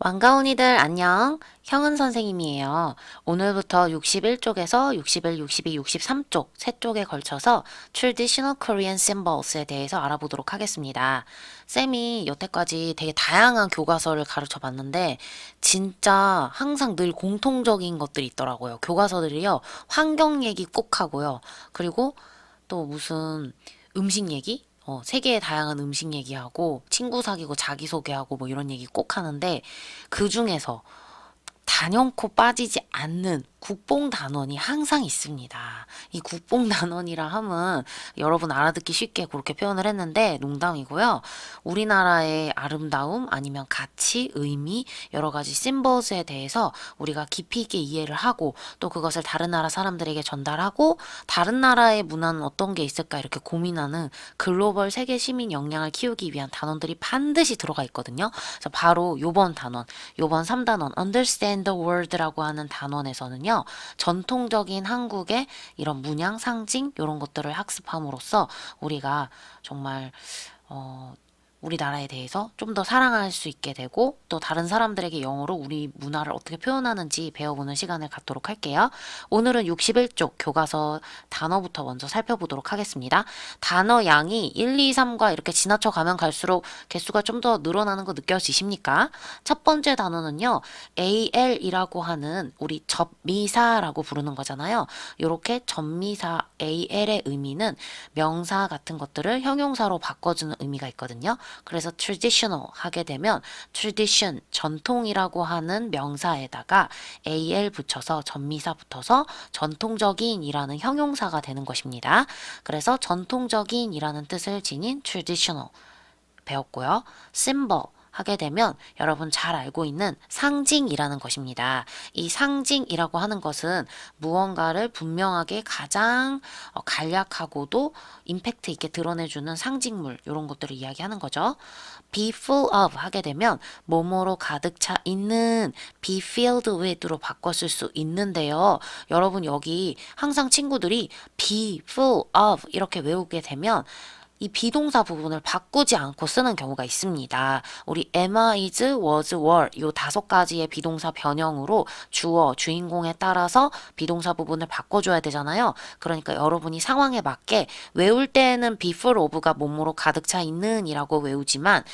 왕가온이들 안녕. 형은 선생님이에요. 오늘부터 61쪽에서 61, 62, 63쪽 세 쪽에 걸쳐서 Traditional Korean Symbols에 대해서 알아보도록 하겠습니다. 쌤이 여태까지 되게 다양한 교과서를 가르쳐 봤는데 진짜 항상 늘 공통적인 것들이 있더라고요. 교과서들이요. 환경 얘기 꼭 하고요. 그리고 또 무슨 음식 얘기? 세계의 다양한 음식 얘기하고 친구 사귀고 자기소개하고 뭐 이런 얘기 꼭 하는데 그 중에서 단연코 빠지지 않는 국뽕 단원이 항상 있습니다. 이 국뽕 단원이라 함은 여러분 알아듣기 쉽게 그렇게 표현을 했는데 농담이고요. 우리나라의 아름다움 아니면 가치, 의미, 여러 가지 심볼스에 대해서 우리가 깊이 있게 이해를 하고 또 그것을 다른 나라 사람들에게 전달하고 다른 나라의 문화는 어떤 게 있을까 이렇게 고민하는 글로벌 세계 시민 역량을 키우기 위한 단원들이 반드시 들어가 있거든요. 그래서 바로 요번 단원, 요번 3단원 Understand the World라고 하는 단원에서는요. 전통적인 한국의 이런 문양, 상징 이런 것들을 학습함으로써 우리가 정말 우리나라에 대해서 좀 더 사랑할 수 있게 되고 또 다른 사람들에게 영어로 우리 문화를 어떻게 표현하는지 배워보는 시간을 갖도록 할게요. 오늘은 61쪽 교과서 단어부터 먼저 살펴보도록 하겠습니다. 단어 양이 1, 2, 3과 이렇게 지나쳐 가면 갈수록 개수가 좀 더 늘어나는 거 느껴지십니까? 첫 번째 단어는요. AL이라고 하는 우리 접미사라고 부르는 거잖아요. 이렇게 접미사 AL의 의미는 명사 같은 것들을 형용사로 바꿔주는 의미가 있거든요. 그래서 traditional 하게 되면 tradition 전통이라고 하는 명사에다가 al 붙여서 전미사 붙어서 전통적인이라는 형용사가 되는 것입니다. 그래서 전통적인이라는 뜻을 지닌 traditional 배웠고요. symbol 하게 되면 여러분 잘 알고 있는 상징이라는 것입니다. 이 상징이라고 하는 것은 무언가를 분명하게 가장 간략하고도 임팩트 있게 드러내주는 상징물 이런 것들을 이야기하는 거죠. be full of 하게 되면 뭐뭐로 가득 차 있는 be filled with로 바꿨을 수 있는데요. 여러분 여기 항상 친구들이 be full of 이렇게 외우게 되면 이 비동사 부분을 바꾸지 않고 쓰는 경우가 있습니다. 우리 am, is, was, were 요 5가지의 비동사 변형으로 주어, 주인공에 따라서 비동사 부분을 바꿔줘야 되잖아요. 그러니까 여러분이 상황에 맞게 외울 때는 be full of가 뭐뭐로 가득 차 있는 이라고 외우지만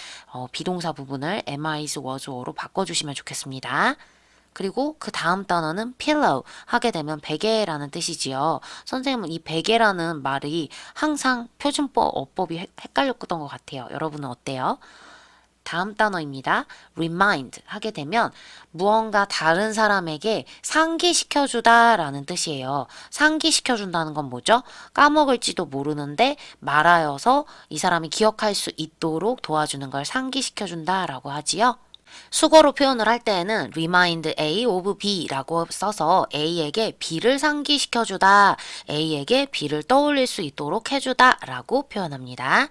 비동사 부분을 am, is, was, were로 바꿔주시면 좋겠습니다. 그리고 그 다음 단어는 pillow 하게 되면 베개라는 뜻이지요. 선생님은 이 베개라는 말이 항상 표준법, 어법이 헷갈렸던 것 같아요. 여러분은 어때요? 다음 단어입니다. remind 하게 되면 무언가 다른 사람에게 상기시켜주다 라는 뜻이에요. 상기시켜준다는 건 뭐죠? 까먹을지도 모르는데 말하여서 이 사람이 기억할 수 있도록 도와주는 걸 상기시켜준다 라고 하지요. 수거로 표현을 할 때에는 remind A of B라고 써서 A에게 B를 상기시켜주다, A에게 B를 떠올릴 수 있도록 해주다 라고 표현합니다.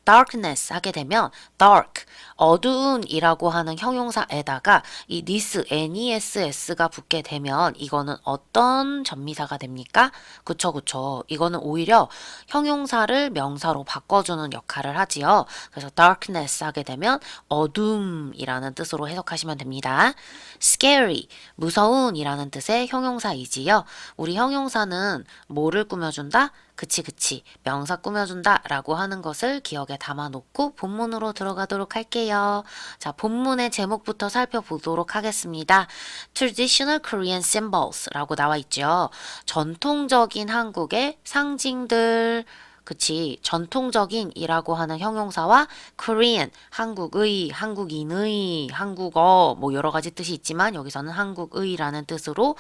darkness 하게 되면 dark, 어두운이라고 하는 형용사에다가 이 ness가 붙게 되면 이거는 어떤 전미사가 됩니까? 그쵸, 그쵸. 이거는 오히려 형용사를 명사로 바꿔주는 역할을 하지요. 그래서 darkness 하게 되면 어둠이라는 뜻으로 해석하시면 됩니다. scary, 무서운이라는 뜻의 형용사이지요. 우리 형용사는 뭐를 꾸며준다? 그치. 명사 꾸며준다 라고 하는 것을 기억에 담아놓고 본문으로 들어가도록 할게요. 자, 본문의 제목부터 살펴보도록 하겠습니다. Traditional Korean Symbols 라고 나와 있죠. 전통적인 한국의 상징들, 그치. 전통적인이라고 하는 형용사와 Korean, 한국의, 한국인의, 한국어, 뭐 여러 가지 뜻이 있지만 여기서는 한국의라는 뜻으로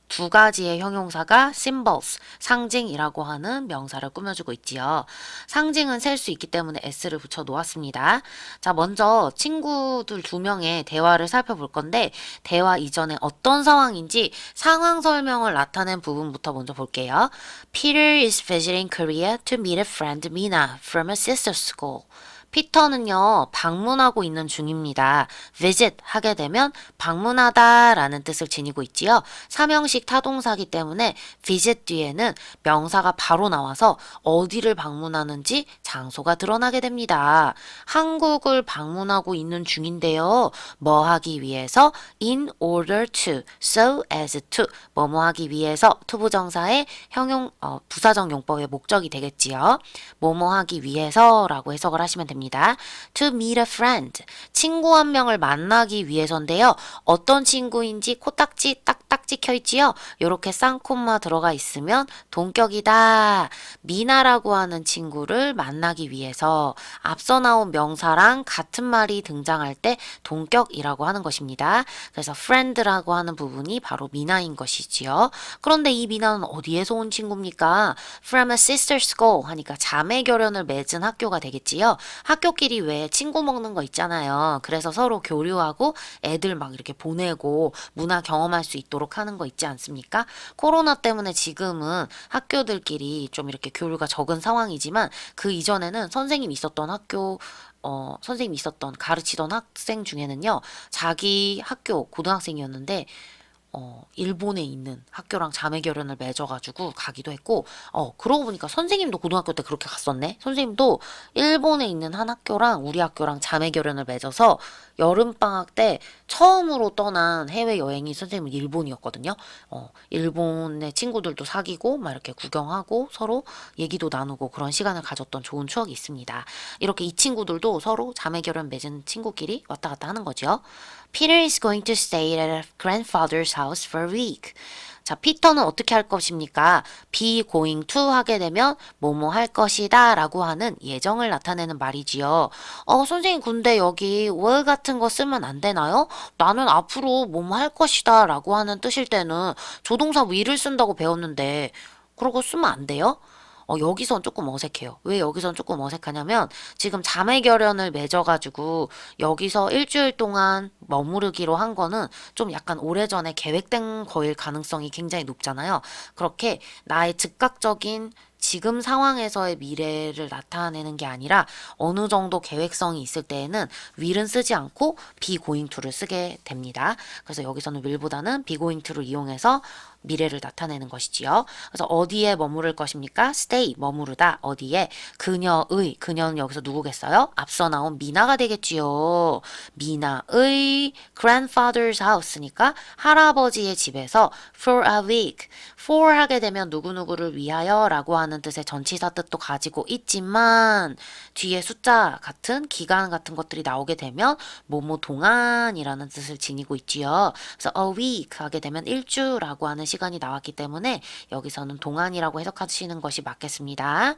두 가지의 형용사가 symbols, 상징이라고 하는 명사를 꾸며주고 있지요. 상징은 셀 수 있기 때문에 s를 붙여 놓았습니다. 자, 먼저 친구들 2명의 대화를 살펴볼 건데 대화 이전에 어떤 상황인지 상황 설명을 나타낸 부분부터 먼저 볼게요. Peter is visiting Korea to meet a friend Mina from a sister school. 피터는요, 방문하고 있는 중입니다. visit 하게 되면 방문하다 라는 뜻을 지니고 있지요. 삼형식 타동사기 때문에 visit 뒤에는 명사가 바로 나와서 어디를 방문하는지 장소가 드러나게 됩니다. 한국을 방문하고 있는 중인데요. 뭐 하기 위해서 in order to, so as to, 뭐뭐 하기 위해서 투부정사의 부사적 용법의 목적이 되겠지요. 뭐뭐 하기 위해서라고 해석을 하시면 됩니다. To meet a friend, 친구 한 명을 만나기 위해서인데요. 어떤 친구인지 코딱지 딱딱 찍혀 있지요. 이렇게 쌍콤마 들어가 있으면 동격이다. 미나라고 하는 친구를 만나기 위해서 앞서 나온 명사랑 같은 말이 등장할 때 동격이라고 하는 것입니다. 그래서 friend라고 하는 부분이 바로 미나인 것이지요. 그런데 이 미나는 어디에서 온 친구입니까? From a sister school 하니까 자매 결연을 맺은 학교가 되겠지요. 학교끼리 왜 친구 먹는 거 있잖아요. 그래서 서로 교류하고 애들 막 이렇게 보내고 문화 경험할 수 있도록 하는 거 있지 않습니까? 코로나 때문에 지금은 학교들끼리 좀 이렇게 교류가 적은 상황이지만 그 이전에는 선생님이 있었던 가르치던 학생 중에는요, 자기 학교 고등학생이었는데 일본에 있는 학교랑 자매 결연을 맺어가지고 가기도 했고, 그러고 보니까 선생님도 고등학교 때 그렇게 갔었네? 선생님도 일본에 있는 한 학교랑 우리 학교랑 자매 결연을 맺어서 여름방학 때 처음으로 떠난 해외여행이 선생님은 일본이었거든요. 일본의 친구들도 사귀고, 막 이렇게 구경하고 서로 얘기도 나누고 그런 시간을 가졌던 좋은 추억이 있습니다. 이렇게 이 친구들도 서로 자매 결연 맺은 친구끼리 왔다 갔다 하는 거죠. Peter is going to stay at a grandfather's house for a week. 자, 피터는 어떻게 할 것입니까? be going to 하게 되면 뭐뭐 할 것이다 라고 하는 예정을 나타내는 말이지요. 선생님 근데 여기 will 같은 거 쓰면 안 되나요? 나는 앞으로 뭐뭐 할 것이다 라고 하는 뜻일 때는 조동사 will을 쓴다고 배웠는데 그러고 쓰면 안 돼요? 여기선 조금 어색해요. 왜 여기선 조금 어색하냐면 지금 자매 결연을 맺어가지고 여기서 일주일 동안 머무르기로 한 거는 좀 약간 오래전에 계획된 거일 가능성이 굉장히 높잖아요. 그렇게 나의 즉각적인 지금 상황에서의 미래를 나타내는 게 아니라 어느 정도 계획성이 있을 때에는 will은 쓰지 않고 be going to를 쓰게 됩니다. 그래서 여기서는 will보다는 be going to를 이용해서 미래를 나타내는 것이지요. 그래서 어디에 머무를 것입니까? stay, 머무르다. 어디에? 그녀는 여기서 누구겠어요? 앞서 나온 미나가 되겠지요. 미나의 grandfather's house니까 할아버지의 집에서 for a week. for 하게 되면 누구누구를 위하여 라고 하는 뜻의 전치사 뜻도 가지고 있지만 뒤에 숫자 같은 기간 같은 것들이 나오게 되면 뭐뭐 동안이라는 뜻을 지니고 있지요. 그래서 a week 하게 되면 일주라고 하는 시간이 나왔기 때문에 여기서는 동안이라고 해석하시는 것이 맞겠습니다.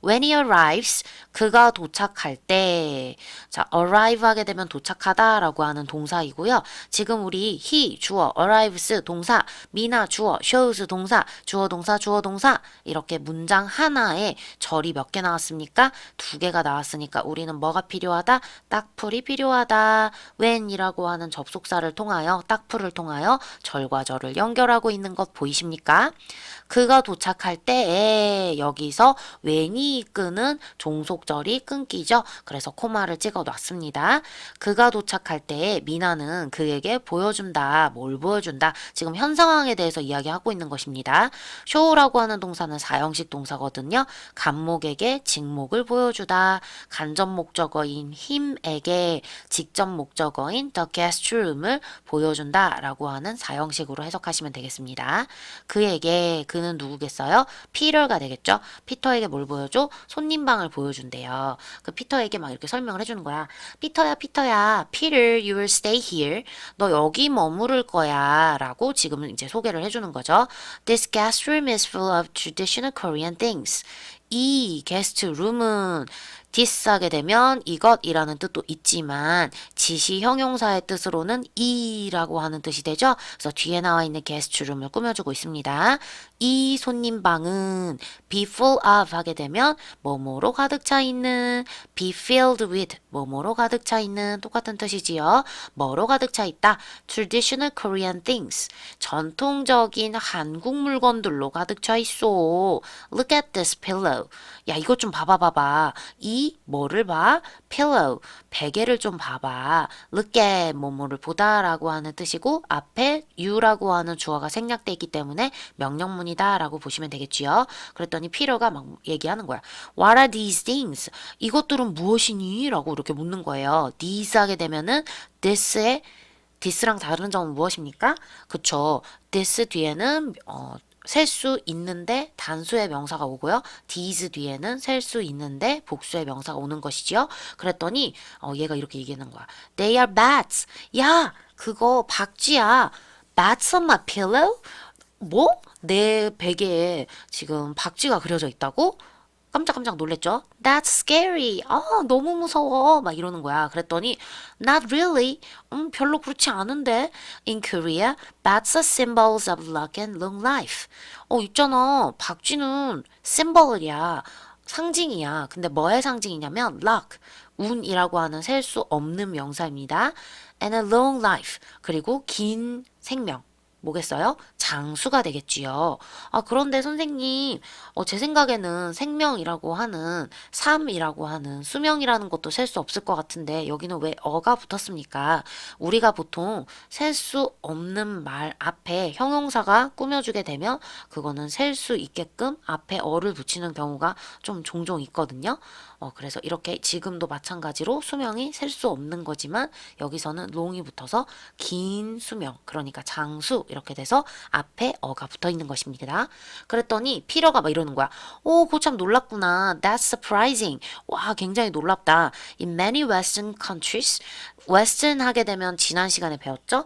When he arrives, 그가 도착할 때. 자, arrive 하게 되면 도착하다라고 하는 동사이고요. 지금 우리 he 주어, arrives 동사, 미나 주어, shows 동사, 주어 동사 이렇게 문장 하나에 절이 몇 개 나왔습니까? 2개가 나왔으니까 우리는 뭐가 필요하다? 딱풀이 필요하다. when이라고 하는 접속사를 통하여 딱풀을 통하여 절과 절을 연결하고 있는 것 보이십니까? 그가 도착할 때에 여기서 when이 이끄는 종속절이 끊기죠. 그래서 코마를 찍어 놨습니다. 그가 도착할 때에 미나는 그에게 보여준다. 뭘 보여준다? 지금 현 상황에 대해서 이야기하고 있는 것입니다. show라고 하는 동사는 사형식 동사거든요. 간목에게 직목을 보여주다. 간접 목적어인 him에게 직접 목적어인 the guest room을 보여준다 라고 하는 사형식으로 해석하시면 되겠습니다. 그는 누구겠어요? 피터가 되겠죠? 피터에게 뭘 보여줘? 손님방을 보여준대요. 그 피터에게 막 이렇게 설명을 해주는 거야. 피터야, Peter, you will stay here. 너 여기 머무를 거야. 라고 지금은 이제 소개를 해주는 거죠. This guest room is full of traditional Korean things. 이 게스트 룸은 this 하게 되면 이것이라는 뜻도 있지만 지시 형용사의 뜻으로는 이라고 하는 뜻이 되죠. 그래서 뒤에 나와 있는 게스트룸을 꾸며주고 있습니다. 이 손님방은 be full of 하게 되면 뭐뭐로 가득 차 있는, be filled with 뭐뭐로 가득 차 있는 똑같은 뜻이지요. 뭐로 가득 차 있다? traditional Korean things 전통적인 한국 물건들로 가득 차 있어. Look at this pillow. 야, 이것 좀 봐봐. 이 see 뭐를 봐? pillow 베개를 좀 봐봐. look at 뭐뭐를 보다라고 하는 뜻이고 앞에 you라고 하는 주어가 생략돼 있기 때문에 명령문이다라고 보시면 되겠지요. 그랬더니 피터가 막 얘기하는 거야. What are these things? 이것들은 무엇이니? 라고 이렇게 묻는 거예요. these 하게 되면은 this의 this랑 다른 점은 무엇입니까? 그쵸. this 뒤에는 셀 수 있는데 단수의 명사가 오고요. these 뒤에는 셀 수 있는데 복수의 명사가 오는 것이지요. 그랬더니 얘가 이렇게 얘기하는 거야. They are bats. 야, 그거 박쥐야. Bats on my pillow? 뭐? 내 베개에 지금 박쥐가 그려져 있다고? 깜짝깜짝 놀랬죠? That's scary. 너무 무서워. 막 이러는 거야. 그랬더니 Not really. 별로 그렇지 않은데. In Korea, bats are symbols of luck and long life. 있잖아. 박쥐는 심볼이야. 상징이야. 근데 뭐의 상징이냐면 luck, 운이라고 하는 셀 수 없는 명사입니다. And a long life. 그리고 긴 생명. 뭐겠어요? 장수가 되겠지요. 그런데 선생님, 제 생각에는 생명이라고 하는, 삶이라고 하는, 수명이라는 것도 셀 수 없을 것 같은데, 여기는 왜 어가 붙었습니까? 우리가 보통 셀 수 없는 말 앞에 형용사가 꾸며주게 되면, 그거는 셀 수 있게끔 앞에 어를 붙이는 경우가 좀 종종 있거든요. 그래서 이렇게 지금도 마찬가지로 수명이 셀 수 없는 거지만, 여기서는 long이 붙어서 긴 수명, 그러니까 장수, 이렇게 돼서 앞에 어가 붙어 있는 것입니다. 그랬더니 피터가 막 이러는 거야. 오, 그거 참 놀랍구나. That's surprising. 와, 굉장히 놀랍다. In many Western countries, Western 하게 되면 지난 시간에 배웠죠?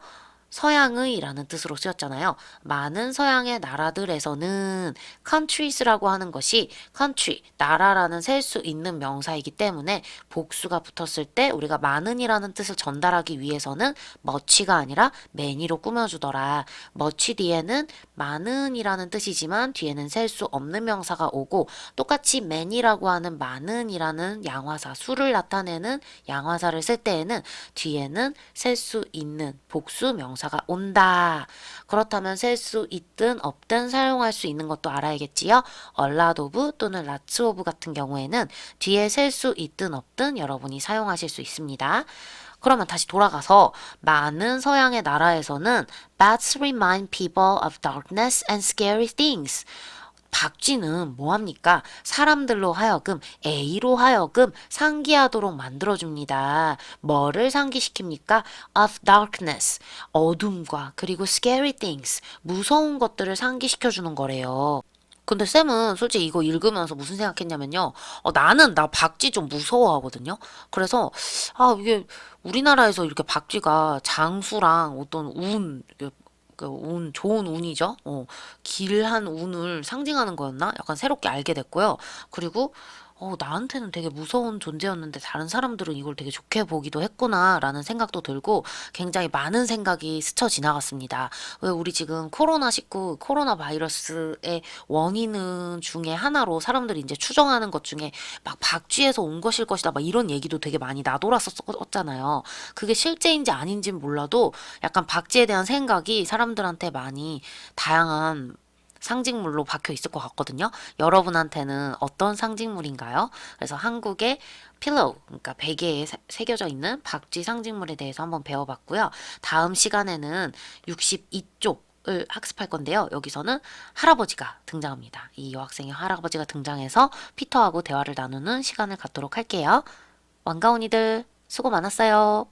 서양의 라는 뜻으로 쓰였잖아요. 많은 서양의 나라들에서는 countries라고 하는 것이 country, 나라라는 셀 수 있는 명사이기 때문에 복수가 붙었을 때 우리가 많은이라는 뜻을 전달하기 위해서는 much가 아니라 many로 꾸며주더라. much 뒤에는 많은이라는 뜻이지만 뒤에는 셀 수 없는 명사가 오고 똑같이 many라고 하는 많은이라는 양화사, 수를 나타내는 양화사를 쓸 때에는 뒤에는 셀 수 있는 복수 명사가 온다. 그렇다면 셀 수 있든 없든 사용할 수 있는 것도 알아야겠지요. a lot of 또는 lots of 같은 경우에는 뒤에 셀 수 있든 없든 여러분이 사용하실 수 있습니다. 그러면 다시 돌아가서 많은 서양의 나라에서는 bats remind people of darkness and scary things. 박쥐는 뭐합니까? 사람들로 하여금 A로 하여금 상기하도록 만들어줍니다. 뭐를 상기시킵니까? Of darkness, 어둠과 그리고 scary things, 무서운 것들을 상기시켜주는 거래요. 근데 쌤은 솔직히 이거 읽으면서 무슨 생각했냐면요. 나 박쥐 좀 무서워하거든요. 그래서 이게 우리나라에서 이렇게 박쥐가 장수랑 어떤 좋은 운이죠. 길한 운을 상징하는 거였나? 약간 새롭게 알게 됐고요. 그리고 나한테는 되게 무서운 존재였는데 다른 사람들은 이걸 되게 좋게 보기도 했구나라는 생각도 들고 굉장히 많은 생각이 스쳐 지나갔습니다. 왜 우리 지금 코로나19, 코로나 바이러스의 원인은 중에 하나로 사람들이 이제 추정하는 것 중에 막 박쥐에서 온 것일 것이다 막 이런 얘기도 되게 많이 나돌았었잖아요. 그게 실제인지 아닌지는 몰라도 약간 박쥐에 대한 생각이 사람들한테 많이 다양한 상징물로 박혀 있을 것 같거든요. 여러분한테는 어떤 상징물인가요? 그래서 한국의 필로우, 그러니까 베개에 새겨져 있는 박쥐 상징물에 대해서 한번 배워봤고요. 다음 시간에는 62쪽을 학습할 건데요. 여기서는 할아버지가 등장합니다. 이 여학생의 할아버지가 등장해서 피터하고 대화를 나누는 시간을 갖도록 할게요. 왕가온이들 수고 많았어요.